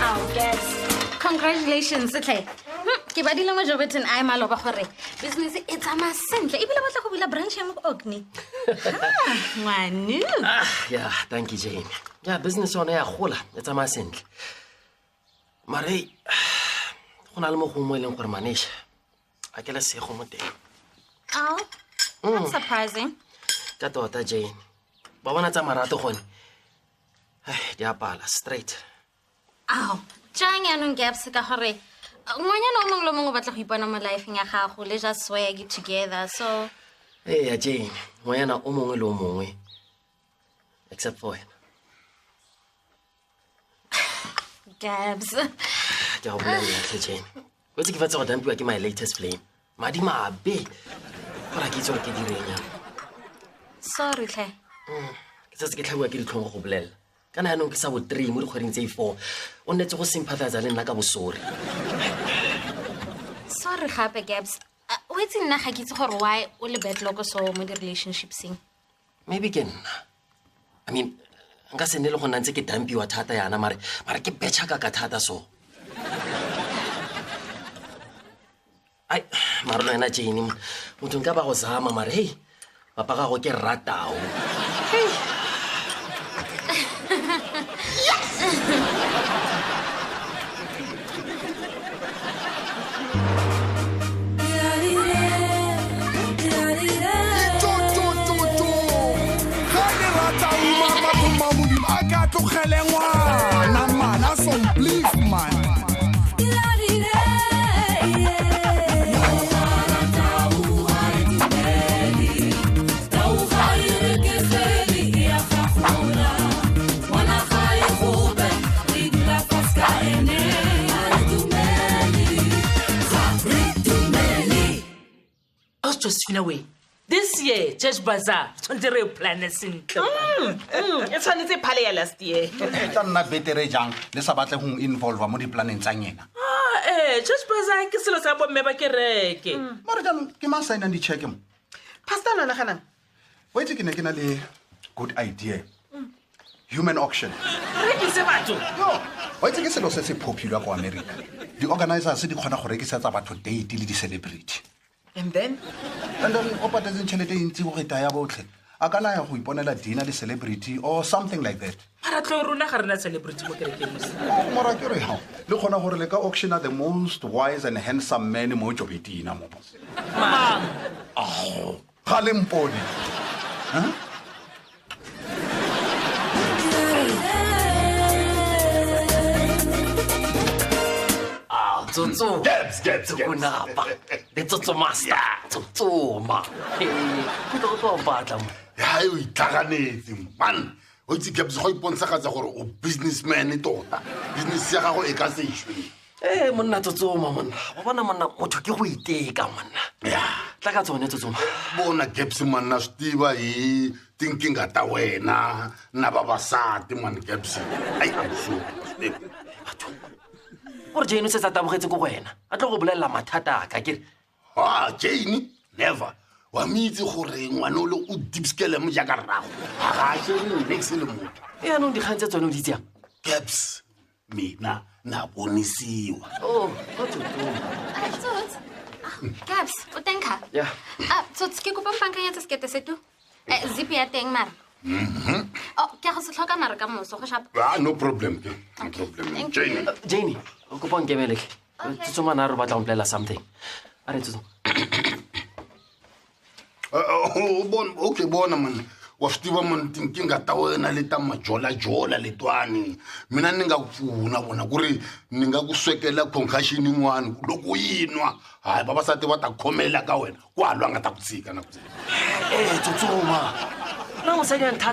Oh, guys. Congratulations, Tle. Ke badile mo Jobetin I maloba gore business it's a masentle. Ibile batla go bula branch ya mo Ogni. Ngwane. Yeah, thank you, Jane. Yeah, business on ya gola, it's a masentle. Mare gona le mo go mo eleng gore manage. A ke le se go mo teng. Oh. That's surprising. Ka tota Jane. Ba bona tsa marato gone. Di apala straight. Oh, jang yanong gaps ka gore ngwanyana o mongwe le mongwe o batla go ipona mo lifeng ya gago le just swag together so Hey, Jane, ngwanyana o mongwe le o mongwe except for wena. Gabs. Ke a bolela tle Jane. Wetse ke fatsa go dampiwa ke my latest flame. Madi mabe. Gora ke itse ke direng ya. Sorry tle. Ke tse ke tlhabuwa ke ditlhong go bolela. Kana yanong ke sa bo 3 mo dikgweding tse 4. O nnetse go sympathize le nna ka bosori. Sorry gape Gabs. Wetse nna ga ke itse gore why o le bad luck so mo di relationshipsing. Maybe ke nna. I mean, nka se nne le go nna ntse ke dampiwa thata yana mare ke betcha ka thata so. Ai, marolo ena Jane, motho nka ba go zama mare hey, papa ga go ke ratao. Hey. Away. This year, Church Bazaar, 20 planets in It's only the Palea last year. It's not better, Jang. Let's about whom involve a modi plan in Tangena. Church Bazaar, Kissel Sabo Mebakereke. Marigan, you must sign and check him. Pastor Nanahan. Wait a minute, good idea. Human auction. No, why take a popular for America? The organizer said the corner for register about today till the celebrity. And then, Opa doesn't tell it into retire about it. I can I who ponela dinner the celebrity or something like that. Paratoruna Harna celebrity. Morakere how? Look on a horrica auction are the most wise and handsome men in Mojobitina. Oh, Halim Pony. Huh? Tsotso. Gabs. Kunapa. Le tsotso master. Tsotso ma. Hey, go to batla mo. Ya o itlaganetse man. O itse Gabs go ipontsha ga tsa gore o businessman tota. Business ya gago e ka se ishwe. Monna tsotso ma monna. Wa bona monna motho ke go iteka monna. Ya, tla ka tsone tsotso ma. bona Gabs man na stiva hi tinkinga ta wena na vavasati man Gabs. Ai I'm so. Gore Jane se sa tabogetse go wena. A tlo go bolela mathata ka ke. Jane, never. Wa mitse gore ngwanolo o dipskele mo jaka rrago. Ga se le next le mo. Ya no di khantse tsone o di tsia. Gabs, mina na bonisiwa. Oh, Gabs, o tenka. Yeah. So ke kopa mfankanya tsa skete setu. Zip ya teng mara. Oh, ke go se tlhoka mara ka moso go shapa. No problem. No problem. Jane. Jane, o kopa nkemele ke. Tsotso mana re batla go mplela something. Are tsotso. Okay, bona man. Wa stiva man tinkinga ta wena le ta majola letwani. Mina ni nga ku pfuna vona ku ri ni nga ku swekela concussion yin'wana loko yinwa. Hayi vavasati va ta khomela ka wena. Kwalwa nga ta ku tshika na ku tshika. Tsotso ma. Na mo sa di